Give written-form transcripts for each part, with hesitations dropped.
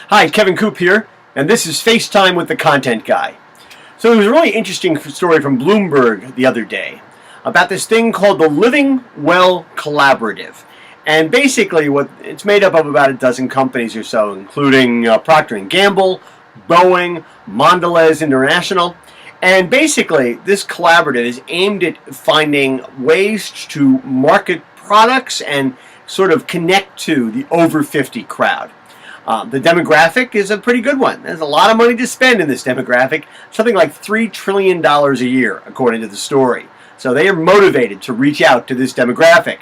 Hi, Kevin Coop here, and this is FaceTime with the Content Guy. So there was a really interesting story from Bloomberg the other day about this thing called the Living Well Collaborative. And basically what it's made up of about a dozen companies or so, including Procter & Gamble, Boeing, Mondelez International. And basically this collaborative is aimed at finding ways to market products and sort of connect to the over 50 crowd. The demographic is a pretty good one. There's a lot of money to spend in this demographic, something like $3 trillion a year, according to the story. So they are motivated to reach out to this demographic.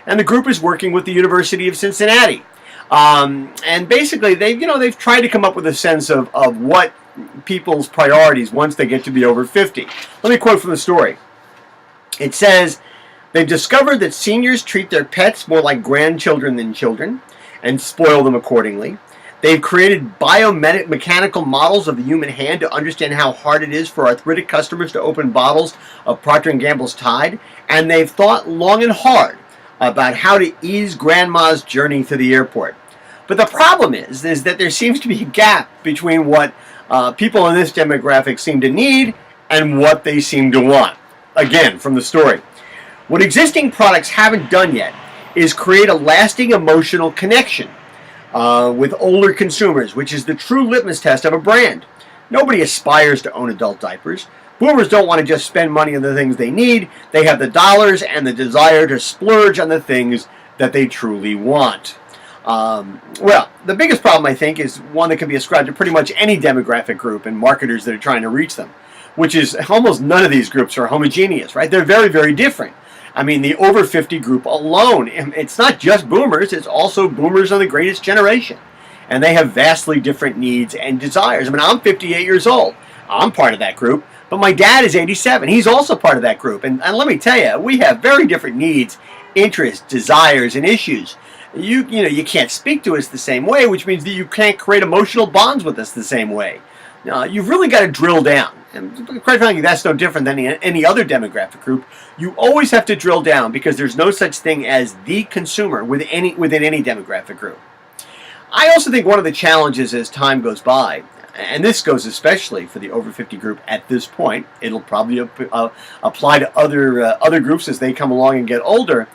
And the group is working with the University of Cincinnati. And basically, they've tried to come up with a sense of what people's priorities once they get to be over 50. Let me quote from the story. It says, they've discovered that seniors treat their pets more like grandchildren than children and spoil them accordingly. They've created biomechanical models of the human hand to understand how hard it is for arthritic customers to open bottles of Procter & Gamble's Tide, and they've thought long and hard about how to ease grandma's journey to the airport. But the problem is that there seems to be a gap between what people in this demographic seem to need and what they seem to want. Again, from the story. What existing products haven't done yet is create a lasting emotional connection with older consumers, which is the true litmus test of a brand. Nobody aspires to own adult diapers. Boomers don't want to just spend money on the things they need. They have the dollars and the desire to splurge on the things that they truly want. Well, the biggest problem, I think, is one that can be ascribed to pretty much any demographic group and marketers that are trying to reach them, which is almost none of these groups are homogeneous, right? They're very, very different. I mean, the over 50 group alone, it's not just boomers, it's also boomers of the greatest generation. And they have vastly different needs and desires. I mean, I'm 58 years old. I'm part of that group. But my dad is 87. He's also part of that group. And let me tell you, we have very different needs, interests, desires, and issues. You can't speak to us the same way, which means that you can't create emotional bonds with us the same way. You've really got to drill down. And quite frankly, that's no different than any other demographic group. You always have to drill down because there's no such thing as the consumer within any demographic group. I also think one of the challenges as time goes by, and this goes especially for the over 50 group at this point, it'll probably apply to other groups as they come along and get older,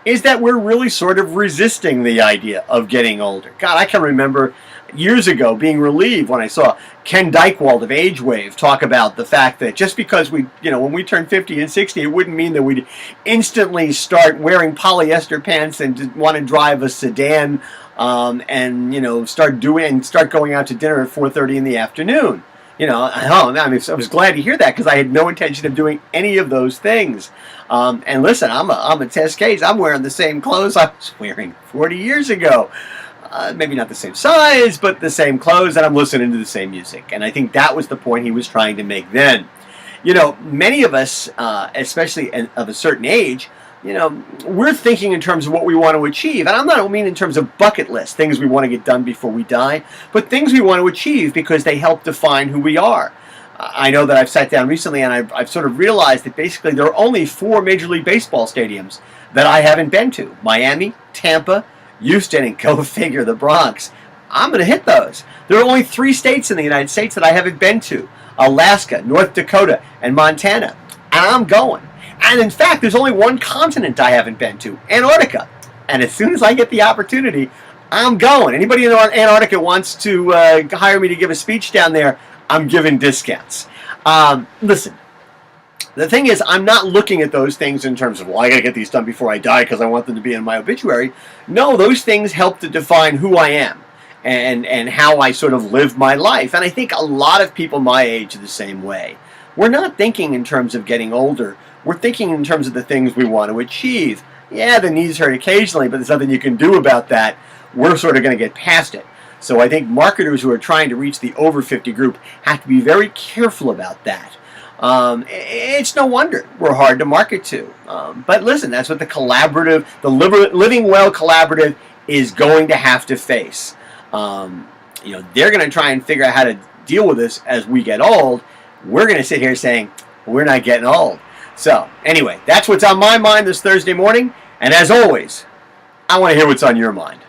is that we're really sort of resisting the idea of getting older. God, I can remember years ago being relieved when I saw Ken Dykewald of Age Wave talk about the fact that just because when we turn 50 and 60, it wouldn't mean that we'd instantly start wearing polyester pants and want to drive a sedan and start going out to dinner at 4:30 in the afternoon. I was glad to hear that because I had no intention of doing any of those things. And listen, I'm a test case. I'm wearing the same clothes I was wearing 40 years ago. Maybe not the same size, but the same clothes, and I'm listening to the same music. And I think that was the point he was trying to make then. Many of us, especially of a certain age, we're thinking in terms of what we want to achieve. And I don't mean in terms of bucket list, things we want to get done before we die, but things we want to achieve because they help define who we are. I know that I've sat down recently and I've sort of realized that basically there are only 4 Major League Baseball stadiums that I haven't been to. Miami, Tampa, Houston, and go figure, the Bronx. I'm going to hit those. There are only 3 states in the United States that I haven't been to. Alaska, North Dakota, and Montana. And I'm going. And in fact, there's only one continent I haven't been to, Antarctica. And as soon as I get the opportunity, I'm going. Anybody in Antarctica wants to hire me to give a speech down there, I'm giving discounts. Listen, the thing is, I'm not looking at those things in terms of, I got to get these done before I die because I want them to be in my obituary. No, those things help to define who I am and how I sort of live my life. And I think a lot of people my age are the same way. We're not thinking in terms of getting older. We're thinking in terms of the things we want to achieve. Yeah, the knees hurt occasionally, but there's nothing you can do about that. We're sort of going to get past it. So I think marketers who are trying to reach the over 50 group have to be very careful about that. It's no wonder we're hard to market to. But listen, that's what the Living Well Collaborative is going to have to face. They're going to try and figure out how to deal with this as we get old. We're going to sit here saying, we're not getting old. So, anyway, that's what's on my mind this Thursday morning. And as always, I want to hear what's on your mind.